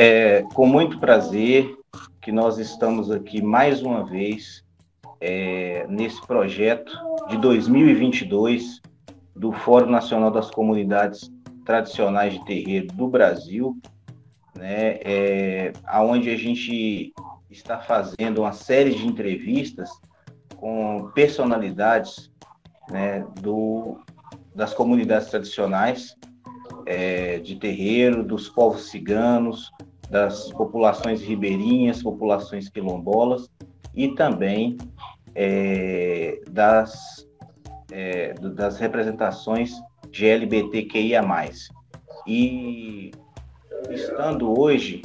É com muito prazer que nós estamos aqui mais uma vez nesse projeto de 2022 do Fórum Nacional das Comunidades Tradicionais de Terreiro do Brasil, né? Onde a gente está fazendo uma série de entrevistas com personalidades, né, das comunidades tradicionais de terreiro, dos povos ciganos, das populações ribeirinhas, populações quilombolas e também das representações GLBTQIA+. E estando hoje,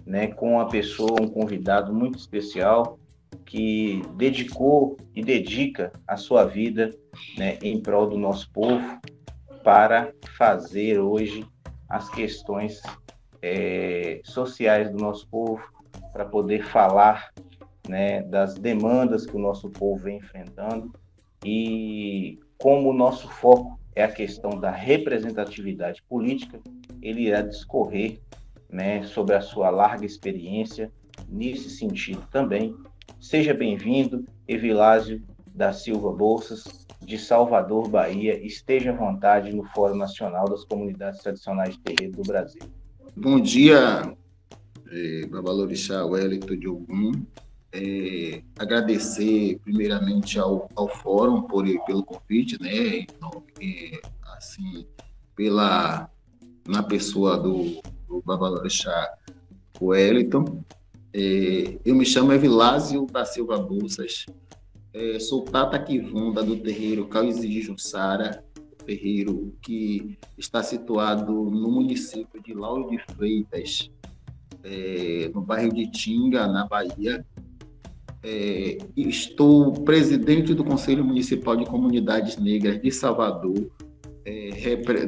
né, com uma pessoa, um convidado muito especial que dedicou e dedica a sua vida, né, em prol do nosso povo, para fazer hoje as questões sociais do nosso povo, para poder falar, né, das demandas que o nosso povo vem enfrentando. E como o nosso foco é a questão da representatividade política, ele irá discorrer, né, sobre a sua larga experiência nesse sentido também. Seja bem-vindo, Evilásio da Silva Bolsas, de Salvador, Bahia. Esteja à vontade no Fórum Nacional das Comunidades Tradicionais de Terreiro do Brasil. Bom dia, Babalorixá Wellington de Ogum. Agradecer primeiramente ao Fórum pelo convite, né? Assim, na pessoa do Babalorixá Wellington. Eu me chamo Evilásio da Silva Bolsas, sou Tata Kivunda do terreiro Cauíse de Jussara, terreiro que está situado no município de Lauro de Freitas, no bairro de Tinga, na Bahia. Estou presidente do Conselho Municipal de Comunidades Negras de Salvador,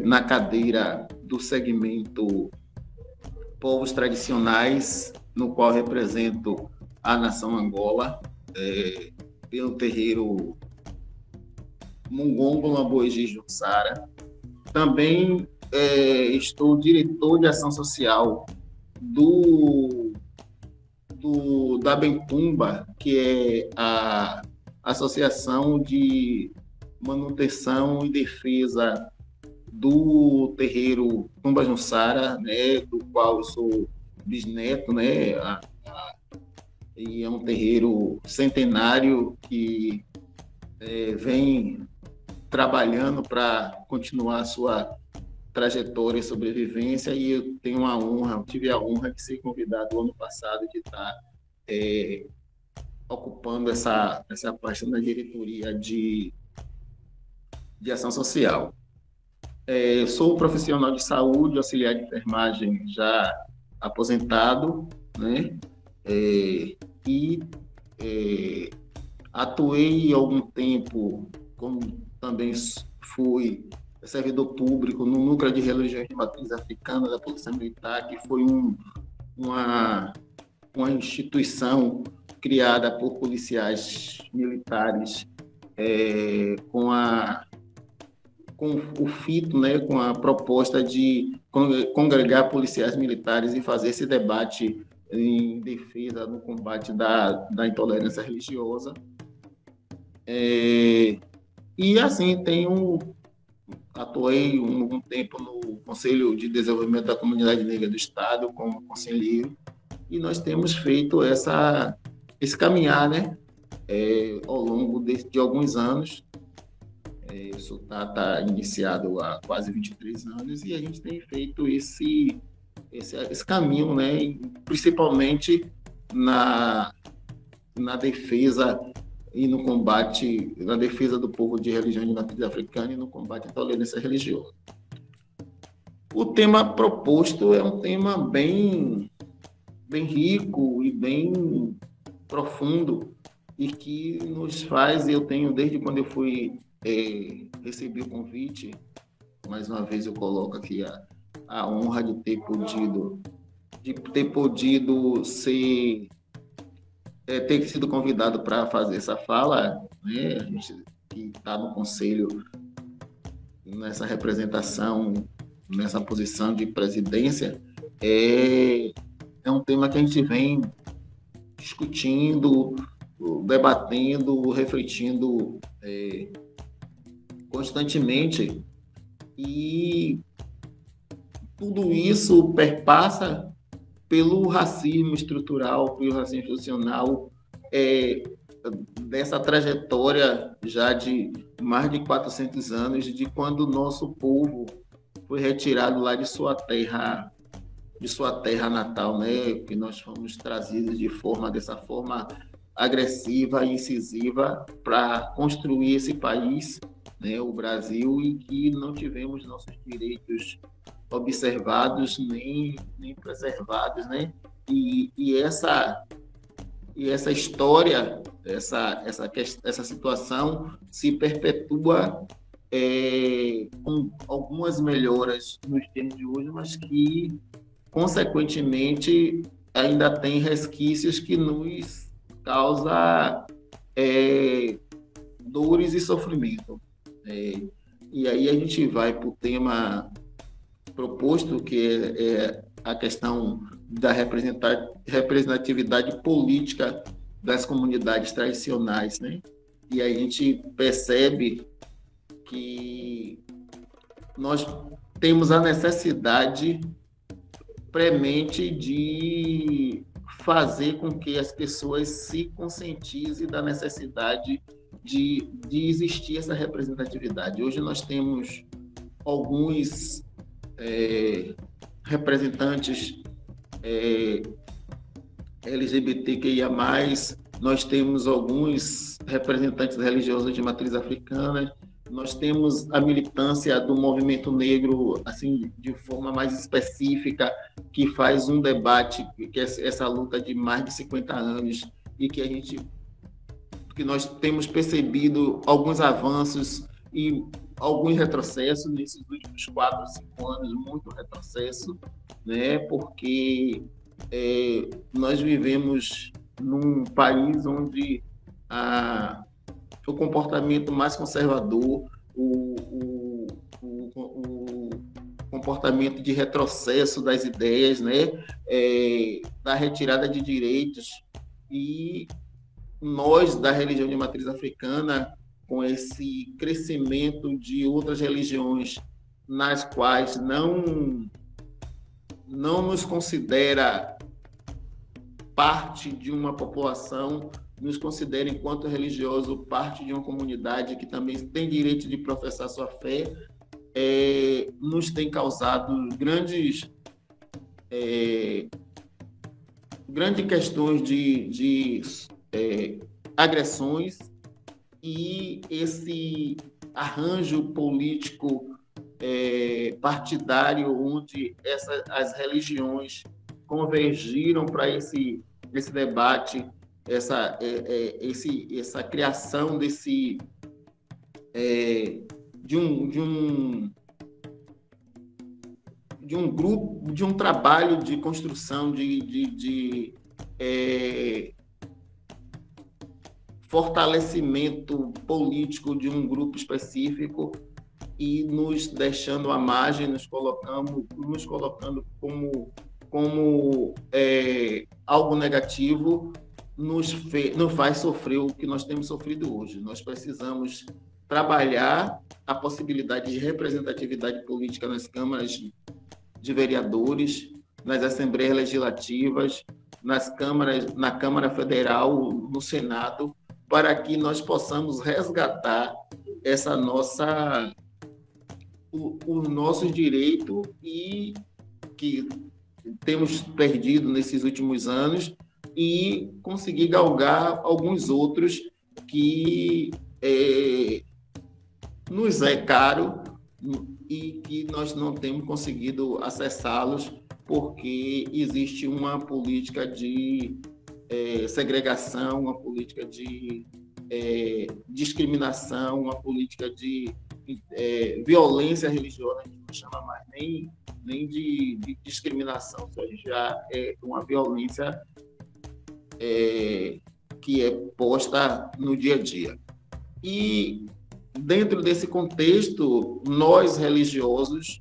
na cadeira do segmento Povos Tradicionais, no qual represento a nação Angola, pelo terreiro Mungongo Lamboegi Jussara. Também estou diretor de ação social da Bentumba, que é a Associação de Manutenção e Defesa do terreiro Tumba Jussara, né, do qual eu sou bisneto, né, e é um terreiro centenário que vem trabalhando para continuar a sua trajetória e sobrevivência, e eu tive a honra de ser convidado ano passado de estar ocupando essa parte na diretoria de ação social. Eu sou profissional de saúde, auxiliar de enfermagem já aposentado, né? Atuei algum tempo, como também fui servidor público no Núcleo de Religiões de Matriz Africana da Polícia Militar, que foi uma instituição criada por policiais militares com o fito, né, com a proposta de congregar policiais militares e fazer esse debate em defesa, no combate da intolerância religiosa. E assim, atuei um tempo no Conselho de Desenvolvimento da Comunidade Negra do Estado como conselheiro, e nós temos feito esse caminhar, né, ao longo de alguns anos. Eu sou Tata iniciado há quase 23 anos, e a gente tem feito esse caminho, né, principalmente na defesa e no combate, na defesa do povo de religião de matriz africana e no combate à intolerância religiosa. O tema proposto é um tema bem rico e bem profundo, e que nos faz, eu tenho, desde quando eu recebi o convite, mais uma vez eu coloco aqui a honra de ter podido ter sido convidado para fazer essa fala, né? A gente que está no conselho, nessa representação, nessa posição de presidência, é um tema que a gente vem discutindo, debatendo, refletindo constantemente, e tudo isso perpassa pelo racismo estrutural, pelo racismo institucional, dessa trajetória já de mais de 400 anos, de quando o nosso povo foi retirado lá de sua terra natal, né? Que nós fomos trazidos dessa forma agressiva e incisiva para construir esse país, né, o Brasil, e que não tivemos nossos direitos observados nem preservados, né? E essa história, essa situação se perpetua com algumas melhoras nos tempos de hoje, mas que, consequentemente, ainda tem resquícios que nos causa dores e sofrimento. E aí a gente vai para o tema proposto, que é a questão da representatividade política das comunidades tradicionais, né? E a gente percebe que nós temos a necessidade premente de fazer com que as pessoas se conscientizem da necessidade de existir essa representatividade. Hoje nós temos alguns representantes LGBTQIA+, nós temos alguns representantes religiosos de matriz africana, nós temos a militância do movimento negro, assim, de forma mais específica, que faz um debate, que é essa luta de mais de 50 anos, e que nós temos percebido alguns avanços e alguns retrocessos nesses últimos 4 ou 5 anos, muito retrocesso, né? Porque nós vivemos num país onde o comportamento mais conservador, o comportamento de retrocesso das ideias, né? Da retirada de direitos, e nós, da religião de matriz africana, com esse crescimento de outras religiões nas quais não nos considera parte de uma população, nos considera, enquanto religioso, parte de uma comunidade que também tem direito de professar sua fé, nos tem causado grandes questões de agressões, e esse arranjo político partidário, onde as religiões convergiram para esse debate, essa criação de um grupo, de um trabalho de construção de fortalecimento político de um grupo específico, e nos deixando à margem, nos colocando como algo negativo, nos faz sofrer o que nós temos sofrido hoje. Nós precisamos trabalhar a possibilidade de representatividade política nas câmaras de vereadores, nas assembleias legislativas, na Câmara Federal, no Senado, para que nós possamos resgatar o nosso direito, e que temos perdido nesses últimos anos, e conseguir galgar alguns outros que nos é caro e que nós não temos conseguido acessá-los, porque existe uma política de segregação, uma política de discriminação, uma política de violência religiosa. A gente não chama mais nem de discriminação, isso já é uma violência que é posta no dia a dia. E, dentro desse contexto, nós religiosos,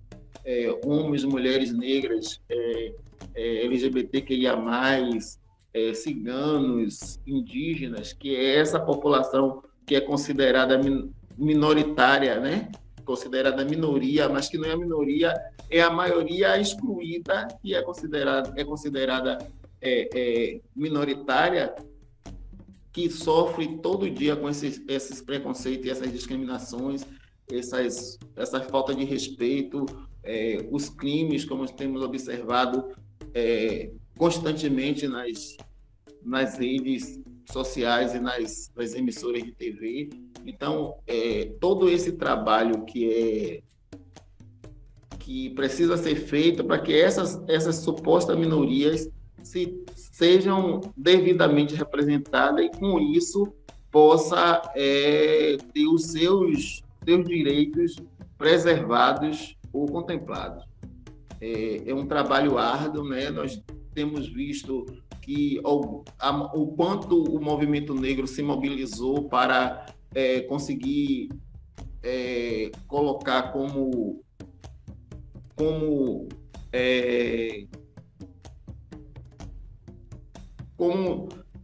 homens, mulheres negras, LGBTQIA+, ciganos, indígenas, que é essa população que é considerada minoritária, né? Considerada minoria, mas que não é a minoria, é a maioria excluída, que é considerada minoritária, que sofre todo dia com esses preconceitos e essas discriminações, essa falta de respeito, os crimes, como temos observado constantemente nas redes sociais e nas emissoras de TV. Então, todo esse trabalho que precisa ser feito para que essas supostas minorias sejam devidamente representadas e, com isso, possa ter os seus direitos preservados ou contemplados. É um trabalho árduo, né? Nós temos visto que o quanto o movimento negro se mobilizou para conseguir colocar como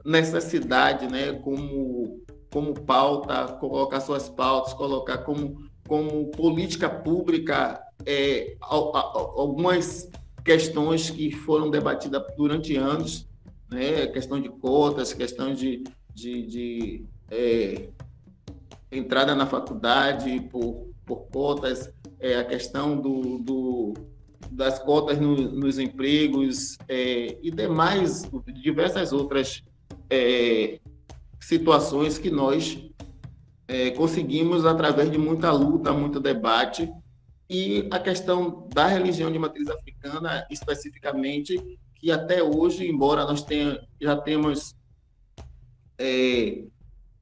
necessidade, né? como pauta, colocar suas pautas, colocar como política pública algumas questões que foram debatidas durante anos, né? Questão de cotas, questão de entrada na faculdade por cotas, a questão das cotas nos empregos e diversas outras situações que nós conseguimos através de muita luta, muito debate. E a questão da religião de matriz africana, especificamente, que até hoje, embora nós já temos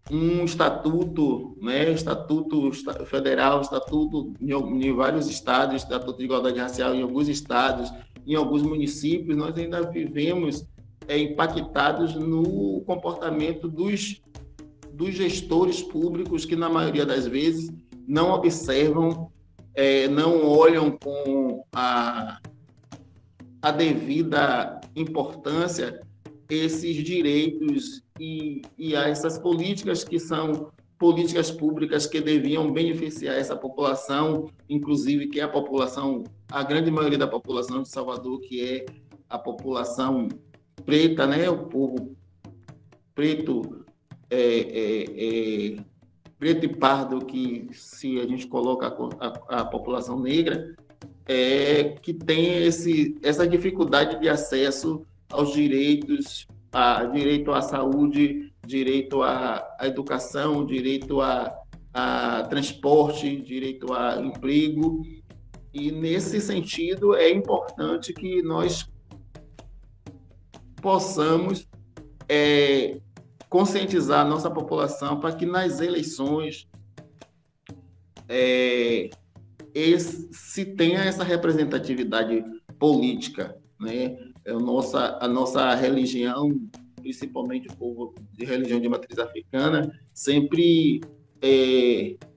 um estatuto, né, estatuto federal, estatuto em vários estados, estatuto de igualdade racial em alguns estados, em alguns municípios, nós ainda vivemos impactados no comportamento dos gestores públicos, que na maioria das vezes não observam, não olham com a devida importância esses direitos e a essas políticas que são políticas públicas que deviam beneficiar essa população, inclusive que é a grande maioria da população de Salvador, que é a população preta, né? O povo preto, preto e pardo, que se a gente coloca a população negra, que tem essa dificuldade de acesso aos direitos, direito à saúde, direito à educação, direito a transporte, direito a emprego. E, nesse sentido, é importante que nós possamos conscientizar a nossa população para que nas eleições se tenha essa representatividade política, né? A nossa religião, principalmente o povo de religião de matriz africana, sempre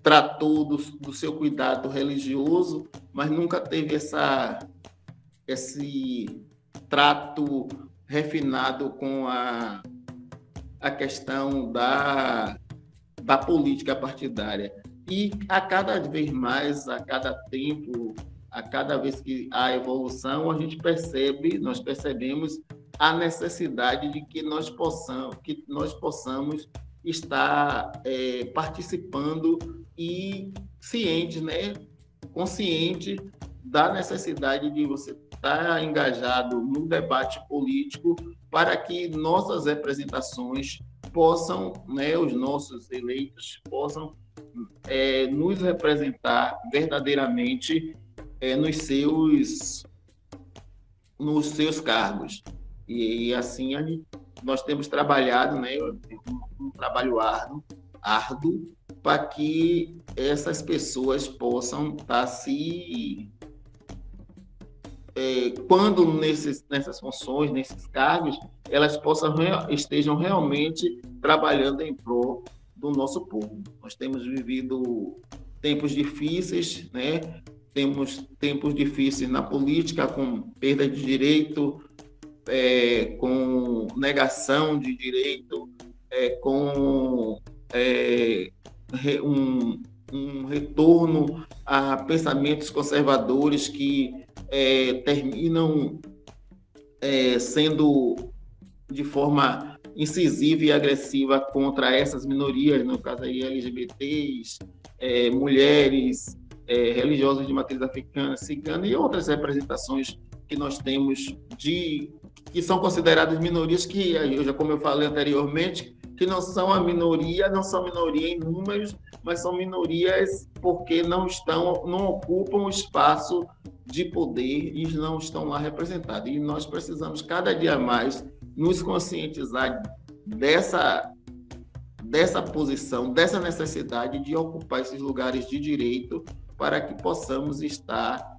tratou do seu cuidado religioso, mas nunca teve esse trato refinado com a questão da política partidária. E a cada vez mais, a cada tempo, a cada vez que há evolução, nós percebemos a necessidade de que nós possamos estar participando e cientes, né? Consciente da necessidade de você estar engajado no debate político para que nossas representações possam, né, os nossos eleitos possam nos representar verdadeiramente nos seus cargos. E assim nós temos trabalhado, né, um trabalho árduo para que essas pessoas possam estar quando nessas funções, nesses cargos, elas estejam realmente trabalhando em prol do nosso povo. Nós temos vivido tempos difíceis, né? Temos tempos difíceis na política, com perda de direito, com negação de direito, com um retorno a pensamentos conservadores que terminam sendo de forma incisiva e agressiva contra essas minorias, no caso aí LGBTs, mulheres, religiosos de matriz africana, cigana e outras representações que nós temos que são consideradas minorias que, como eu falei anteriormente, que não são a minoria, não são minoria em números, mas são minorias porque não ocupam o espaço de poder e não estão lá representados. E nós precisamos cada dia mais nos conscientizar dessa posição, dessa necessidade de ocupar esses lugares de direito para que possamos estar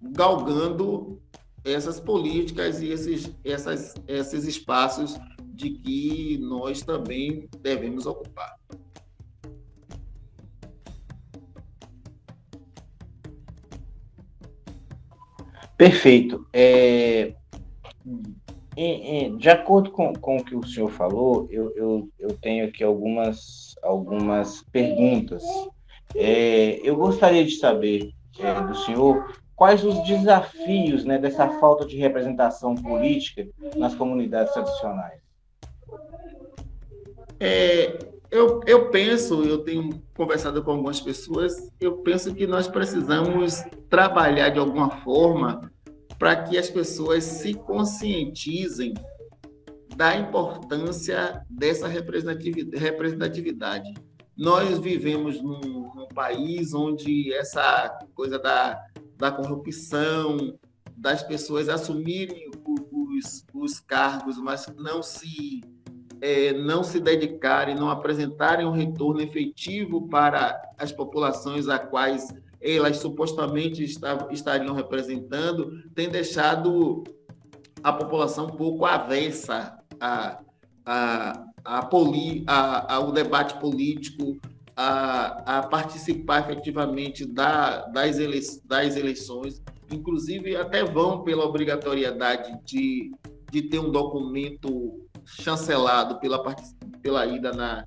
galgando essas políticas e esses espaços de que nós também devemos ocupar. Perfeito. De acordo com o que o senhor falou, eu tenho aqui algumas perguntas. Eu gostaria de saber do senhor quais os desafios, né, dessa falta de representação política nas comunidades tradicionais. Eu penso, eu tenho conversado com algumas pessoas, eu penso que nós precisamos trabalhar de alguma forma para que as pessoas se conscientizem da importância dessa representatividade. Nós vivemos num país onde essa coisa da corrupção, das pessoas assumirem os cargos, mas não se dedicarem, não apresentarem um retorno efetivo para as populações a quais elas supostamente estariam representando, tem deixado a população um pouco avessa ao debate político, a participar efetivamente das eleições, inclusive até vão pela obrigatoriedade de ter um documento chancelado pela ida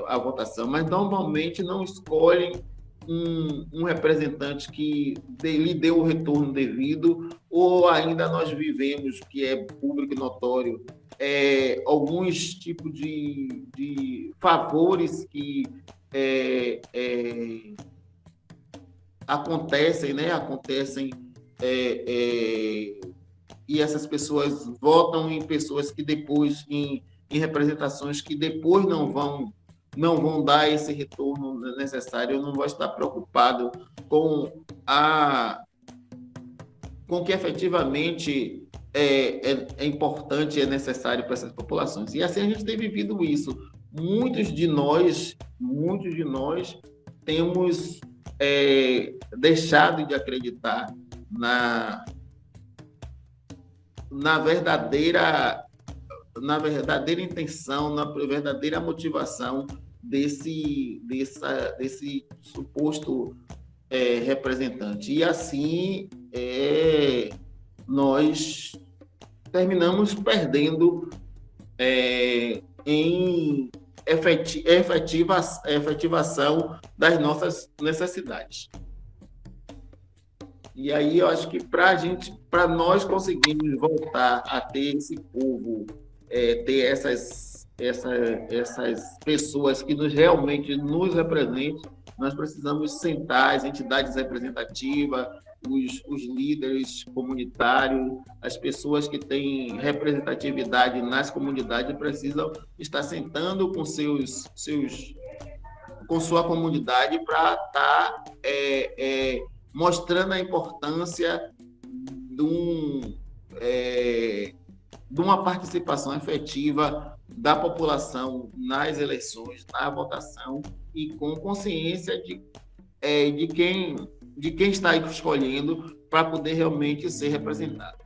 à votação, mas normalmente não escolhem um representante que lhe dê o retorno devido, ou ainda nós vivemos, que é público e notório, alguns tipos de favores que acontecem, né? E essas pessoas votam em pessoas que depois, em representações que depois não vão dar esse retorno necessário. Eu não vou estar preocupado com o que efetivamente é importante e é necessário para essas populações. E assim a gente tem vivido isso. Muitos de nós temos deixado de acreditar na verdadeira intenção, na verdadeira motivação desse suposto representante. E assim nós terminamos perdendo em efetivação das nossas necessidades. E aí eu acho que para nós conseguirmos voltar a ter esse povo, ter essas pessoas que realmente nos representem, nós precisamos sentar as entidades representativas, os líderes comunitários, as pessoas que têm representatividade nas comunidades precisam estar sentando com sua comunidade para estar mostrando a importância de uma participação efetiva da população nas eleições, na votação, e com consciência de quem está escolhendo para poder realmente ser representado.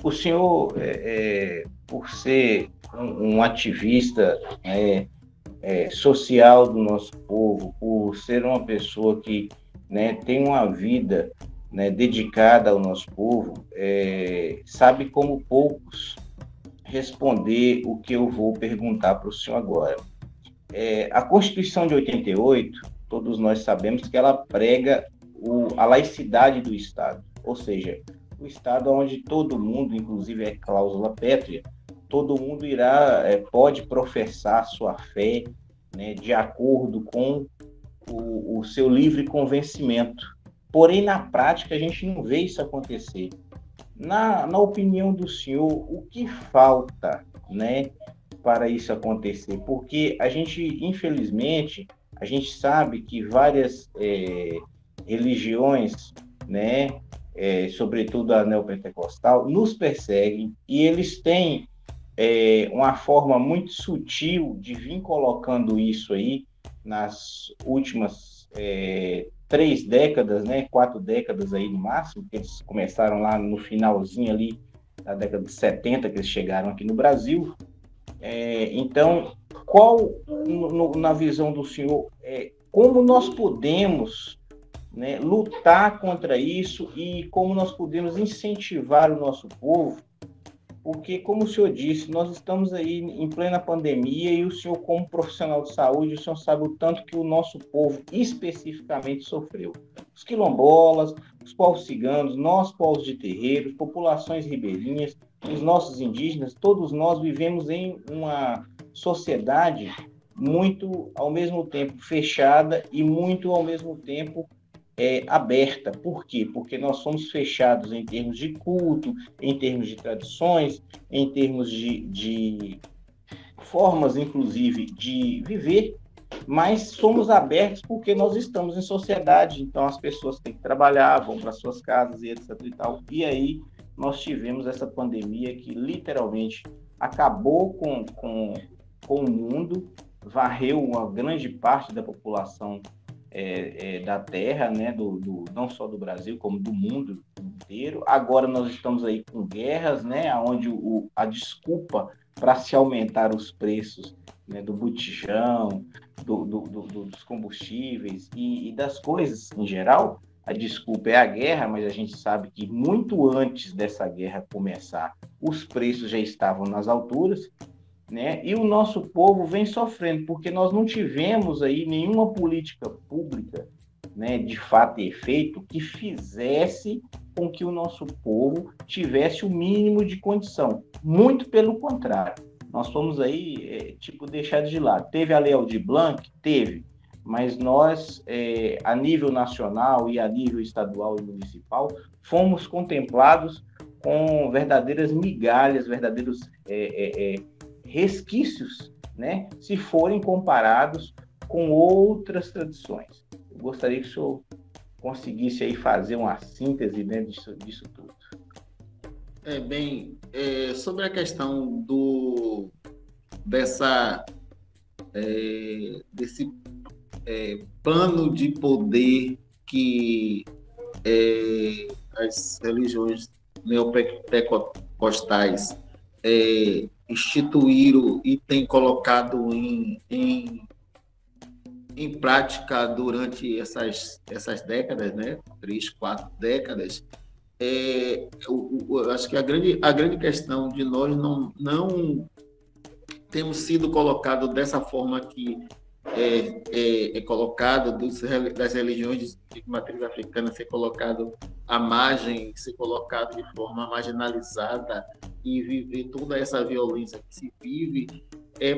O senhor, por ser um ativista social do nosso povo, por ser uma pessoa que né, tem uma vida, né, dedicada ao nosso povo, sabe como poucos responder o que eu vou perguntar para o senhor agora. A Constituição de 88, todos nós sabemos que ela prega a laicidade do Estado, ou seja, o Estado onde todo mundo, inclusive é cláusula pétrea, todo mundo pode professar sua fé, né, de acordo com o seu livre convencimento. Porém, na prática, a gente não vê isso acontecer. Na opinião do senhor, o que falta, né, para isso acontecer? Porque a gente, infelizmente, a gente sabe que várias religiões, né, sobretudo a neopentecostal, nos perseguem e eles têm uma forma muito sutil de vir colocando isso aí nas últimas 3 décadas, né, 4 décadas aí no máximo, que eles começaram lá no finalzinho ali da década de 70, que eles chegaram aqui no Brasil. Então, qual, na visão do senhor, como nós podemos, né, lutar contra isso e como nós podemos incentivar o nosso povo? Porque, como o senhor disse, nós estamos aí em plena pandemia e o senhor, como profissional de saúde, o senhor sabe o tanto que o nosso povo especificamente sofreu. Os quilombolas, os povos ciganos, nós, povos de terreiros, populações ribeirinhas, os nossos indígenas, todos nós vivemos em uma sociedade muito, ao mesmo tempo, fechada e muito, ao mesmo tempo, aberta. Por quê? Porque nós somos fechados em termos de culto, em termos de tradições, em termos de formas, inclusive, de viver, mas somos abertos porque nós estamos em sociedade, então as pessoas têm que trabalhar, vão para suas casas e etc. e tal. E aí nós tivemos essa pandemia que literalmente acabou com o mundo, varreu uma grande parte da população da Terra, né, não só do Brasil, como do mundo inteiro. Agora nós estamos aí com guerras, né, onde a desculpa para se aumentar os preços, né, do botijão, dos combustíveis e das coisas em geral, a desculpa é a guerra, mas a gente sabe que muito antes dessa guerra começar, os preços já estavam nas alturas, né? E o nosso povo vem sofrendo, porque nós não tivemos aí nenhuma política pública, né, de fato e efeito, que fizesse com que o nosso povo tivesse o mínimo de condição. Muito pelo contrário. Nós fomos aí, deixados de lado. Teve a Lei Aldir Blanc? Teve. Mas nós, a nível nacional e a nível estadual e municipal, fomos contemplados com verdadeiras migalhas, verdadeiros resquícios, né, se forem comparados com outras tradições. Eu gostaria que o senhor conseguisse aí fazer uma síntese, né, disso tudo. Sobre a questão desse pano de poder que as religiões neopentecostais instituíram e têm colocado em prática durante essas décadas, né? 3, 4 décadas, eu acho que a grande questão de nós não temos sido colocado dessa forma que é colocado das religiões de matriz africana, ser colocado à margem, ser colocado de forma marginalizada e viver toda essa violência que se vive,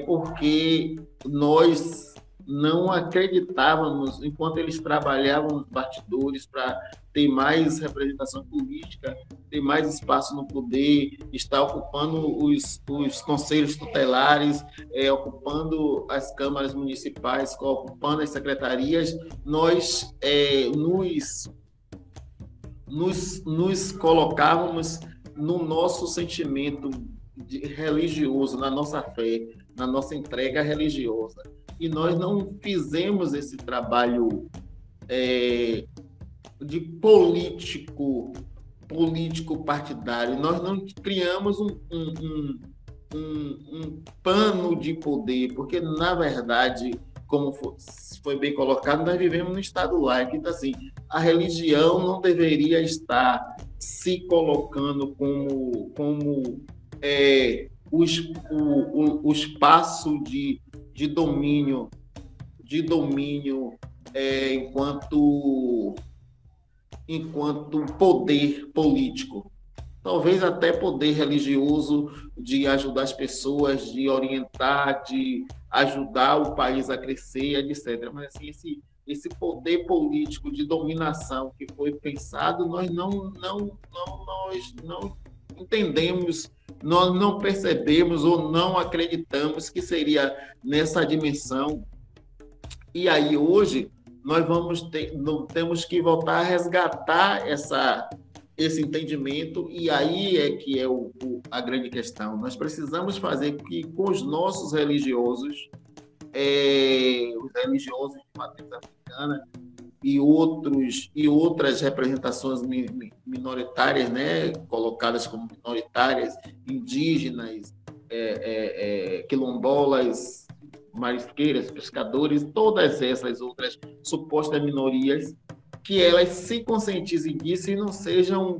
porque nós não acreditávamos, enquanto eles trabalhavam nos bastidores para ter mais representação política, ter mais espaço no poder, estar ocupando os conselhos tutelares, ocupando as câmaras municipais, ocupando as secretarias, nós nos colocávamos no nosso sentimento religioso, na nossa fé, na nossa entrega religiosa. E nós não fizemos esse trabalho de político partidário. Nós não criamos um pano de poder, porque, na verdade, como foi bem colocado, nós vivemos no Estado laico. Então, assim, a religião não deveria estar se colocando como o espaço de domínio, enquanto poder político. Talvez até poder religioso, de ajudar as pessoas, de orientar, de ajudar o país a crescer, etc. Mas assim, esse poder político de dominação que foi pensado, nós não entendemos, nós não percebemos ou não acreditamos que seria nessa dimensão. E aí hoje nós temos que voltar a resgatar esse entendimento, e aí é que é a grande questão. Nós precisamos fazer que com os nossos religiosos, os religiosos de matriz africana e outras representações minoritárias, né, colocadas como minoritárias, indígenas, quilombolas, marisqueiras, pescadores, todas essas outras supostas minorias, que elas se conscientizem disso e não sejam,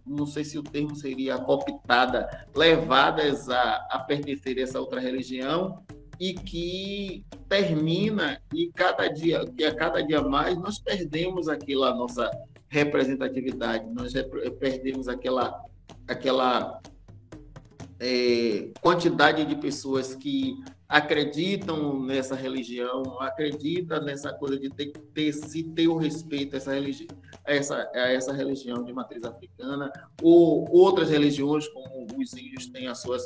não sei se o termo seria cooptada, levadas a pertencer a essa outra religião, e que termina, e a cada dia mais nós perdemos aquela nossa representatividade, nós perdemos aquela quantidade de pessoas que acreditam nessa religião, acreditam nessa coisa de ter o respeito a essa religião de matriz africana, ou outras religiões, como os índios têm a sua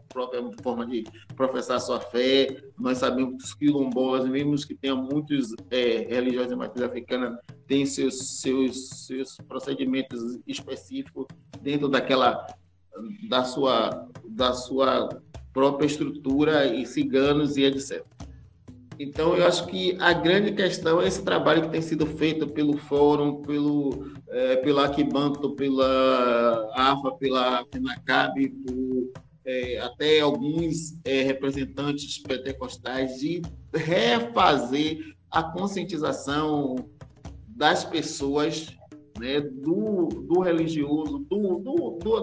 própria forma de professar a sua fé. Nós sabemos que os quilombolas, mesmo que tenham muitos religiões de matriz africana, têm seus procedimentos específicos dentro da sua própria estrutura, e ciganos e etc. Então, eu acho que a grande questão é esse trabalho que tem sido feito pelo Fórum, pela Aquibanto, pela AFA, pela FENACAB, até alguns representantes pentecostais, de refazer a conscientização das pessoas, né, do religioso,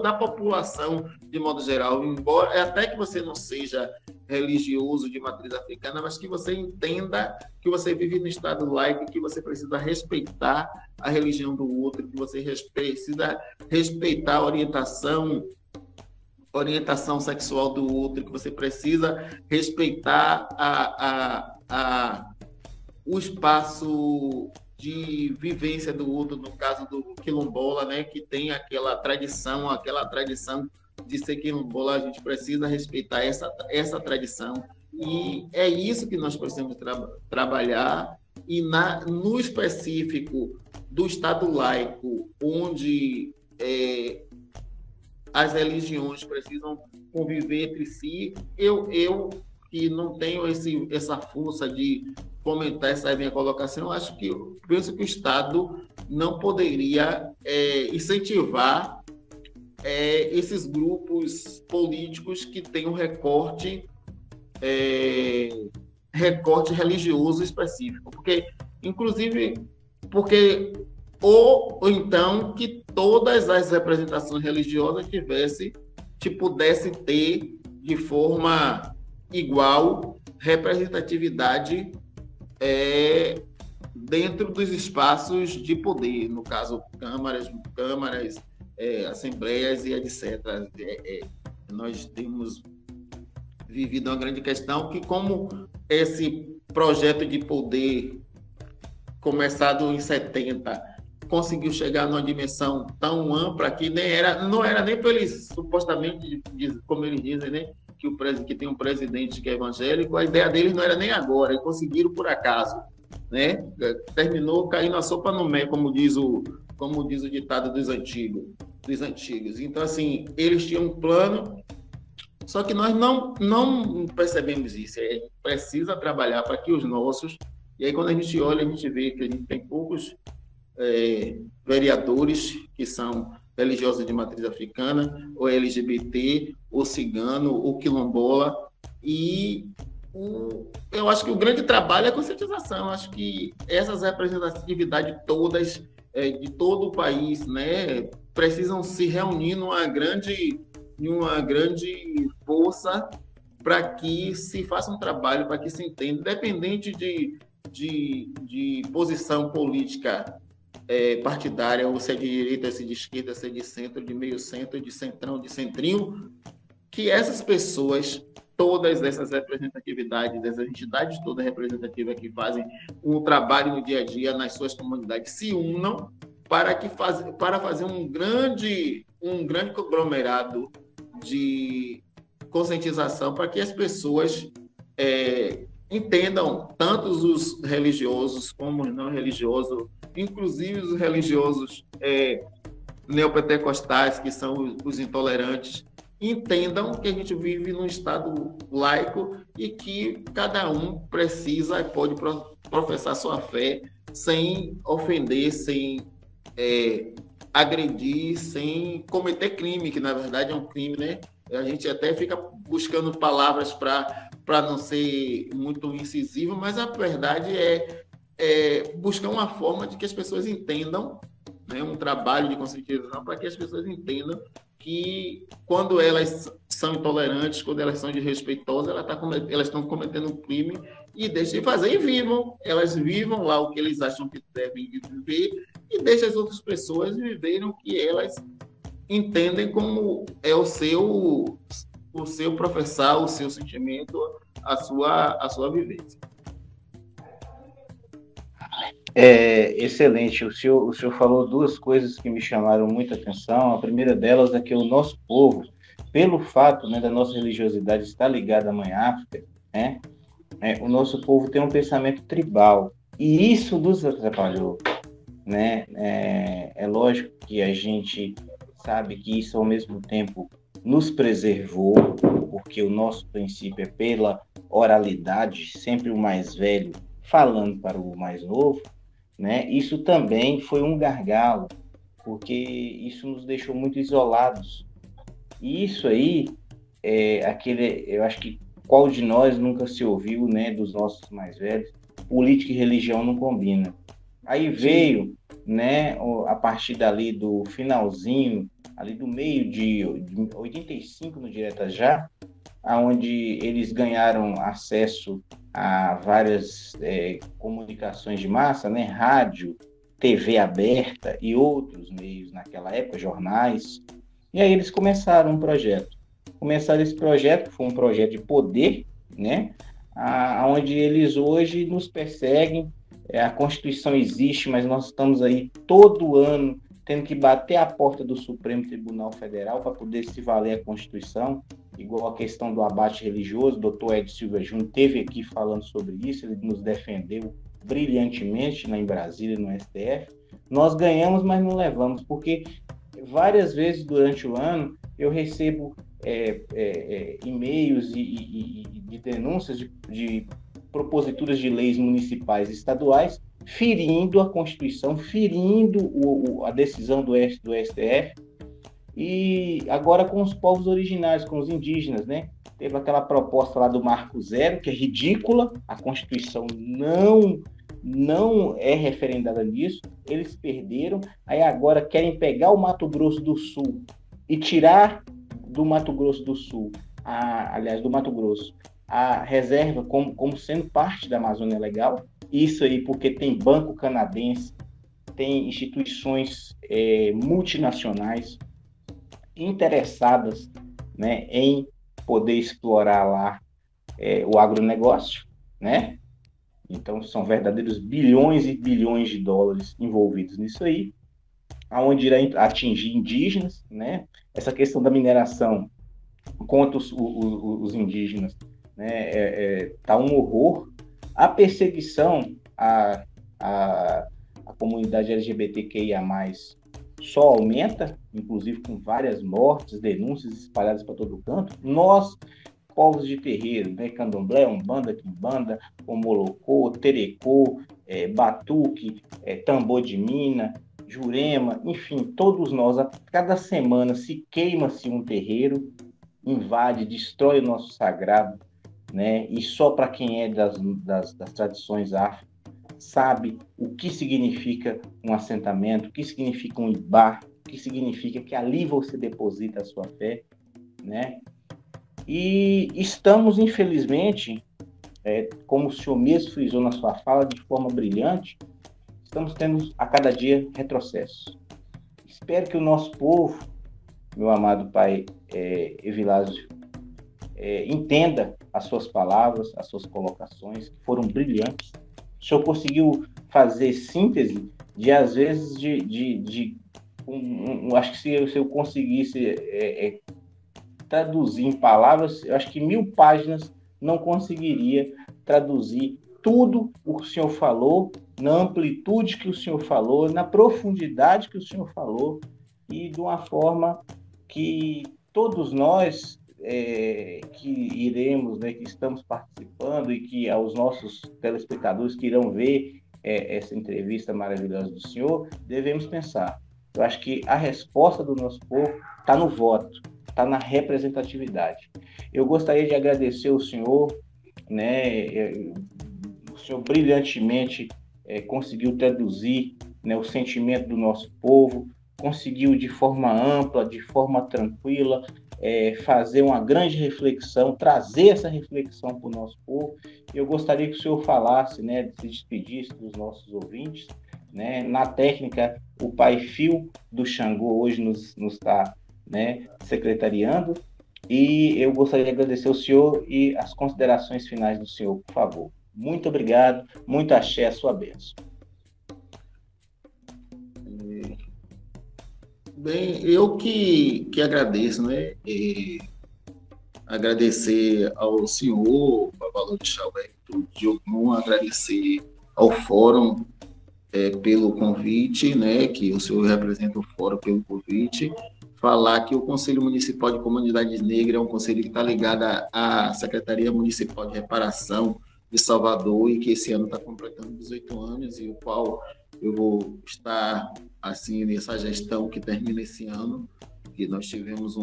da população de modo geral, embora até que você não seja religioso de matriz africana, mas que você entenda que você vive no Estado laico, que você precisa respeitar a religião do outro, que você precisa respeitar a orientação sexual do outro, que você precisa respeitar o espaço de vivência do outro, no caso do quilombola, né, que tem aquela tradição de ser quilombola. A gente precisa respeitar essa tradição, e é isso que nós precisamos trabalhar. E no específico do Estado laico, onde as religiões precisam conviver entre si, eu que não tenho essa força de comentar essa minha colocação, penso que o Estado não poderia incentivar esses grupos políticos que têm um recorte religioso específico, ou então que todas as representações religiosas pudesse ter de forma igual representatividade dentro dos espaços de poder, no caso câmaras, assembleias e etc. Nós temos vivido uma grande questão que, como esse projeto de poder começado em 70 conseguiu chegar numa dimensão tão ampla que não era nem para eles, supostamente, como eles dizem, né, que tem um presidente que é evangélico, a ideia deles não era nem agora, eles conseguiram por acaso, né? Terminou caindo a sopa no mel, como diz o ditado dos antigos. Então, assim, eles tinham um plano, só que nós não percebemos isso. A gente precisa trabalhar para que os nossos... E aí, quando a gente olha, a gente vê que a gente tem poucos vereadores que são religiosos de matriz africana, ou LGBT, ou cigano, ou quilombola, e Eu acho que o grande trabalho é a conscientização. Eu acho que essas representatividades todas de todo o país, né, precisam se reunir numa grande força para que se faça um trabalho, para que se entenda, independente de posição política partidária, ou se é de direita, se é de esquerda, se é de centro, de meio centro, de centrão, de centrinho, que essas pessoas, todas essas representatividades, essas entidades todas representativas que fazem um trabalho no dia a dia nas suas comunidades, se unam para fazer um grande conglomerado de conscientização para que as pessoas entendam, tanto os religiosos como os não religiosos, inclusive os religiosos neopentecostais, que são os intolerantes, entendam que a gente vive num Estado laico e que cada um precisa e pode professar sua fé sem ofender, sem agredir, sem cometer crime, que na verdade é um crime, né? A gente até fica buscando palavras para não ser muito incisivo, mas a verdade é buscar uma forma de que as pessoas entendam, né, um trabalho de conscientização para que as pessoas entendam que quando elas são intolerantes, quando elas são desrespeitosas, elas estão cometendo um crime e deixem de fazer e vivam. Elas vivam lá o que eles acham que devem viver e deixem as outras pessoas viverem o que elas entendem como é o seu professar, o seu sentimento, a sua vivência. Excelente. O senhor falou duas coisas que me chamaram muita atenção. A primeira delas é que o nosso povo, pelo fato, né, da nossa religiosidade estar ligada à Mãe África, né, o nosso povo tem um pensamento tribal. E isso nos atrapalhou. Né? É lógico que a gente sabe que isso, ao mesmo tempo, nos preservou, porque o nosso princípio é pela oralidade, sempre o mais velho falando para o mais novo, né? Isso também foi um gargalo, porque isso nos deixou muito isolados. E isso aí eu acho que qual de nós nunca se ouviu, né, dos nossos mais velhos, política e religião não combina. Aí veio, né, a partir dali do finalzinho, ali do meio de 85 no Direta Já, onde eles ganharam acesso a várias comunicações de massa, né, rádio, TV aberta e outros meios naquela época, jornais. E aí eles começaram um projeto. Começaram esse projeto, foi um projeto de poder, né, onde eles hoje nos perseguem. A Constituição existe, mas nós estamos aí todo ano tendo que bater a porta do Supremo Tribunal Federal para poder se valer a Constituição, igual a questão do abate religioso. O doutor Ed Silva Júnior esteve aqui falando sobre isso, ele nos defendeu brilhantemente lá em Brasília, no STF. Nós ganhamos, mas não levamos, porque várias vezes durante o ano eu recebo e-mails e de denúncias de proposituras de leis municipais e estaduais ferindo a Constituição, ferindo a decisão do STF, e agora com os povos originários, com os indígenas, né? Teve aquela proposta lá do Marco Zero, que é ridícula, a Constituição não é referendada nisso, eles perderam, aí agora querem pegar o Mato Grosso do Sul e tirar do Mato Grosso do Sul, do Mato Grosso, a reserva como sendo parte da Amazônia Legal. Isso aí porque tem banco canadense, tem instituições multinacionais interessadas, né, em poder explorar lá o agronegócio, né? Então são verdadeiros bilhões e bilhões de dólares envolvidos nisso aí, aonde irá atingir indígenas, né? Essa questão da mineração contra os indígenas, né, tá um horror. A perseguição à comunidade LGBTQIA+, só aumenta, inclusive com várias mortes, denúncias espalhadas para todo canto. Nós, povos de terreiro, né, candomblé, umbanda, quimbanda, omolocô, terecô, batuque, tambor de mina, jurema, enfim, todos nós, a cada semana se queima-se um terreiro, invade, destrói o nosso sagrado, né? E só para quem é das tradições afro sabe o que significa um assentamento, o que significa um ibar, o que significa que ali você deposita a sua fé, né? E estamos, infelizmente, como o senhor mesmo frisou na sua fala de forma brilhante, estamos tendo a cada dia retrocessos. Espero que o nosso povo, meu amado pai Evilásio, entenda as suas palavras, as suas colocações, que foram brilhantes. O senhor conseguiu fazer síntese de, às vezes, acho que se eu conseguisse traduzir em palavras, eu acho que 1000 páginas não conseguiria traduzir tudo o que o senhor falou, na amplitude que o senhor falou, na profundidade que o senhor falou, e de uma forma que todos nós que iremos, né, que estamos participando e que aos nossos telespectadores que irão ver essa entrevista maravilhosa do senhor, devemos pensar. Eu acho que a resposta do nosso povo está no voto, está na representatividade. Eu gostaria de agradecer ao senhor, né, o senhor brilhantemente conseguiu traduzir, né, o sentimento do nosso povo, conseguiu de forma ampla, de forma tranquila, fazer uma grande reflexão, trazer essa reflexão para o nosso povo. Eu gostaria que o senhor falasse, né, se despedisse dos nossos ouvintes, né? Na técnica, o pai Fio do Xangô hoje nos está, né, secretariando, e eu gostaria de agradecer ao senhor e as considerações finais do senhor, por favor. Muito obrigado, muito axé, a sua bênção. Bem, eu que agradeço, né? Agradecer ao senhor, Babalu de Chalberto Diognon, agradecer ao Fórum pelo convite, né? Que o senhor representa o Fórum pelo convite. Falar que o Conselho Municipal de Comunidades Negras é um conselho que está ligado à Secretaria Municipal de Reparação de Salvador e que esse ano está completando 18 anos e o qual eu vou estar assim nessa gestão que termina esse ano, que nós tivemos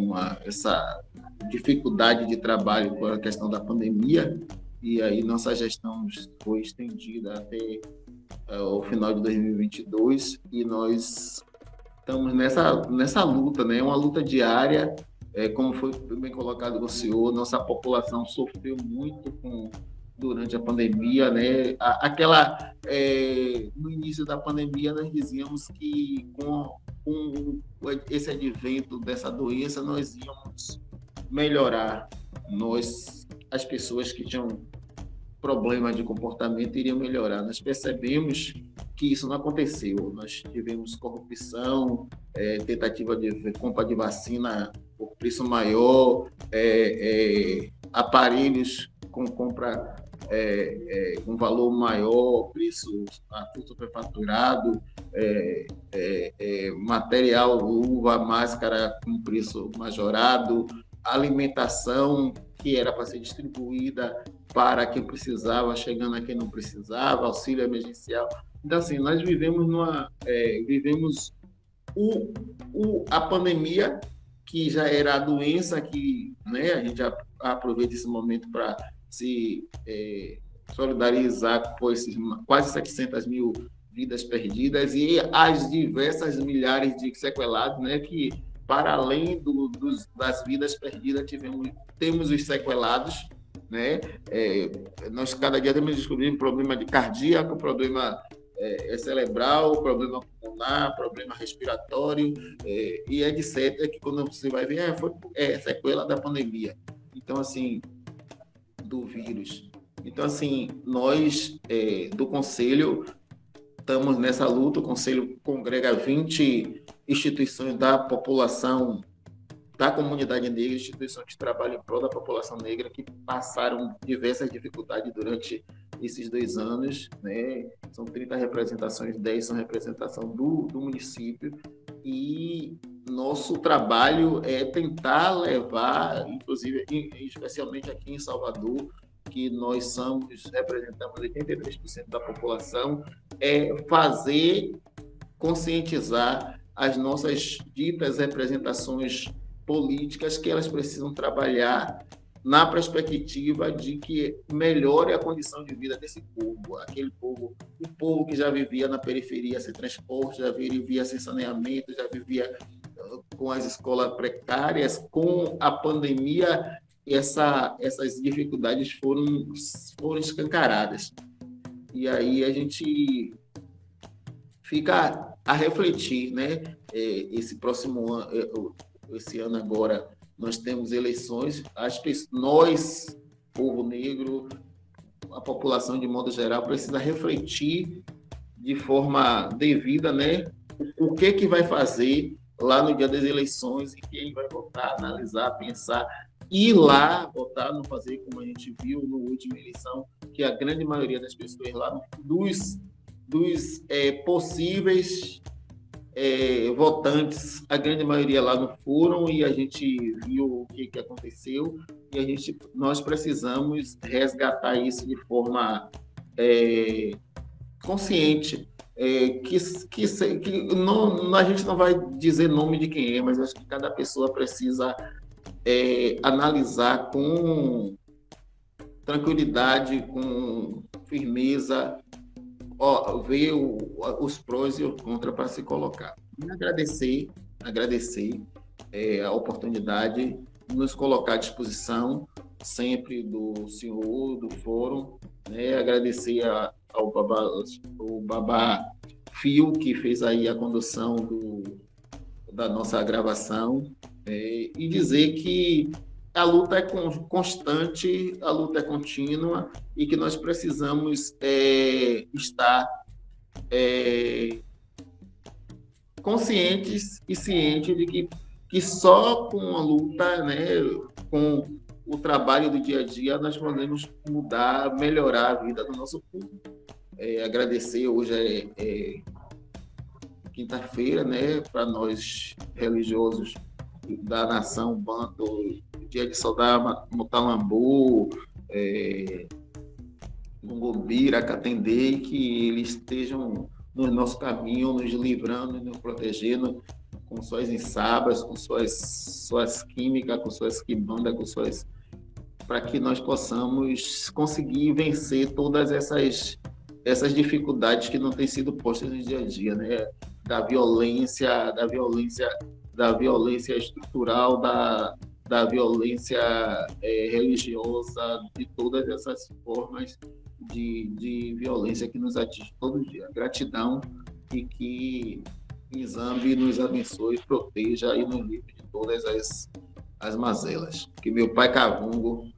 essa dificuldade de trabalho por a questão da pandemia e aí nossa gestão foi estendida até o final de 2022 e nós estamos nessa luta, né? Uma luta diária, como foi bem colocado com o senhor, nossa população sofreu muito durante a pandemia, né? No início da pandemia nós dizíamos que com esse advento dessa doença nós íamos melhorar, as pessoas que tinham problema de comportamento iriam melhorar. Nós percebemos que isso não aconteceu. Nós tivemos corrupção, tentativa de compra de vacina por preço maior, aparelhos com compra com valor maior, preço superfaturado, material, luva, máscara com preço majorado, alimentação que era para ser distribuída para quem precisava, chegando a quem não precisava, auxílio emergencial. Então, assim, nós vivemos a pandemia, que já era a doença que, né, a gente já aproveita esse momento para se solidarizar com esses quase 700 mil vidas perdidas e as diversas milhares de sequelados, né, que para além das vidas perdidas temos os sequelados, né? Nós cada dia temos descobrindo problema de cardíaco, problema cerebral, problema pulmonar, problema respiratório e etc. Que quando você vai ver, foi sequela da pandemia. Então, assim, do vírus. Então, assim, nós do Conselho estamos nessa luta. O Conselho congrega 20 instituições da população, da comunidade negra, instituições que trabalham em prol da população negra, que passaram diversas dificuldades durante esses 2 anos, né? São 30 representações, 10 são representação do município, e nosso trabalho é tentar levar, inclusive, especialmente aqui em Salvador, que nós representamos 83% da população, conscientizar as nossas ditas representações políticas que elas precisam trabalhar na perspectiva de que melhore a condição de vida desse povo, aquele povo, o povo que já vivia na periferia sem transporte, já vivia sem saneamento, já vivia com as escolas precárias. Com a pandemia, essas dificuldades foram escancaradas. E aí a gente fica a refletir, né? Esse próximo ano, esse ano agora, nós temos eleições. Nós, povo negro, a população de modo geral, precisa refletir de forma devida, né? O que vai fazer lá no dia das eleições, e quem vai votar, analisar, pensar, ir lá votar, não fazer como a gente viu na última eleição, que a grande maioria das pessoas lá, dos possíveis votantes, a grande maioria lá não foram, e a gente viu o que aconteceu, e nós precisamos resgatar isso de forma consciente, que não, a gente não vai dizer nome de quem é, mas acho que cada pessoa precisa analisar com tranquilidade, com firmeza, ver os prós e os contras para se colocar. E agradecer a oportunidade de nos colocar à disposição sempre do senhor, do fórum, né? Agradecer ao Babá Fio, que fez aí a condução da nossa gravação, e dizer que a luta é constante, a luta é contínua, e que nós precisamos estar conscientes e cientes de que só com a luta, né, com o trabalho do dia a dia, nós podemos mudar, melhorar a vida do nosso povo. Agradecer, hoje é quinta-feira, né, para nós religiosos da nação Banto, dia de saudar Mutalambu, Mungumbira, Catendê, que eles estejam no nosso caminho, nos livrando, nos protegendo com suas ensabas, com suas químicas, com suas quibandas, para que nós possamos conseguir vencer todas essas dificuldades que não têm sido postas no dia a dia, né? Da violência estrutural, da violência religiosa, de todas essas formas de violência que nos atinge todo dia. Gratidão, e que Nzambi nos abençoe, proteja e nos livre de todas as mazelas. Que meu Pai Cavungo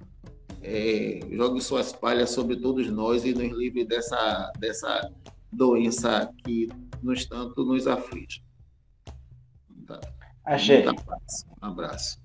jogue suas palhas sobre todos nós e nos livre dessa doença que tanto nos aflige. Tá? Axé. Um abraço.